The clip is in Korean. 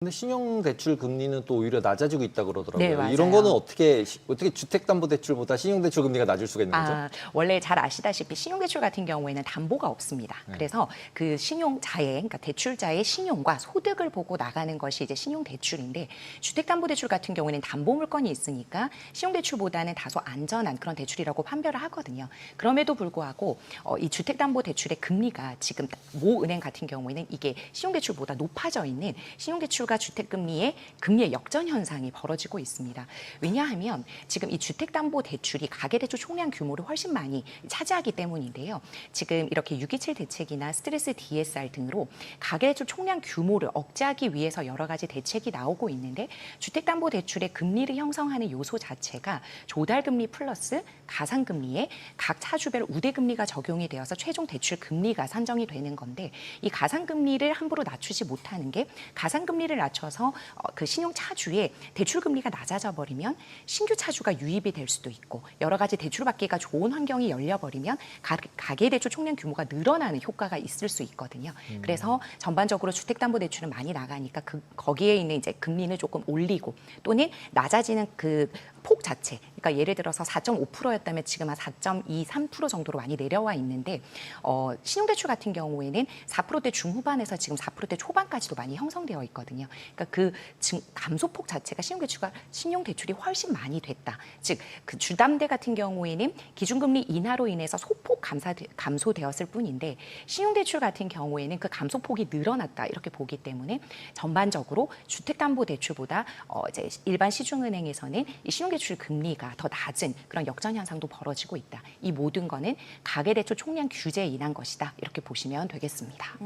근데 신용대출 금리는 또 오히려 낮아지고 있다 그러더라고요. 네, 맞아요. 이런 거는 어떻게 주택담보대출보다 신용대출 금리가 낮을 수가 있는 거죠? 원래 잘 아시다시피 신용대출 같은 경우에는 담보가 없습니다. 그래서 그 신용자의, 그러니까 대출자의 신용과 소득을 보고 나가는 것이 이제 신용대출인데, 주택담보대출 같은 경우에는 담보물건이 있으니까 신용대출보다는 다소 안전한 그런 대출이라고 판별을 하거든요. 그럼에도 불구하고 이 주택담보대출의 금리가 지금 모 은행 같은 경우에는 이게 신용대출보다 높아져 있는 신용대출과 주택금리의 역전 현상이 벌어지고 있습니다. 왜냐하면 지금 이 주택담보대출이 가계대출 총량 규모를 훨씬 많이 차지하기 때문인데요. 지금 이렇게 627 대책이나 스트레스 DSR 등으로 가계대출 총량 규모를 억제하기 위해서 여러 가지 대책이 나오고 있는데, 주택담보대출의 금리를 형성하는 요소 자체가 조달금리 플러스 가상금리에 각 차주별 우대금리가 적용이 되어서 최종 대출 금리가 산정이 되는 건데, 이 가상금리를 함부로 낮추지 못하는 게, 가상금리를 낮춰서 그 신용 차주의 대출 금리가 낮아져 버리면 신규 차주가 유입이 될 수도 있고, 여러 가지 대출 받기가 좋은 환경이 열려버리면 가계대출 총량 규모가 늘어나는 효과가 있을 수 있거든요. 그래서 전반적으로 주택담보대출은 많이 나가니까 거기에 있는 이제 금리는 조금 올리고, 또는 낮아지는 그 폭 자체, 그러니까 예를 들어서 4.5%였다면 지금 한 4.23% 정도로 많이 내려와 있는데, 신용대출 같은 경우에는 4%대 중후반에서 지금 4%대 초반까지도 많이 형성되어 있거든요. 그러니까 그 감소폭 자체가 신용대출이 훨씬 많이 됐다. 즉, 그 주담대 같은 경우에는 기준금리 인하로 인해서 소폭 감소되었을 뿐인데, 신용대출 같은 경우에는 그 감소폭이 늘어났다 이렇게 보기 때문에 전반적으로 주택담보대출보다 이제 일반 시중은행에서는 이 신용대출 금리가 더 낮은 그런 역전 현상도 벌어지고 있다. 이 모든 거는 가계대출 총량 규제에 인한 것이다. 이렇게 보시면 되겠습니다.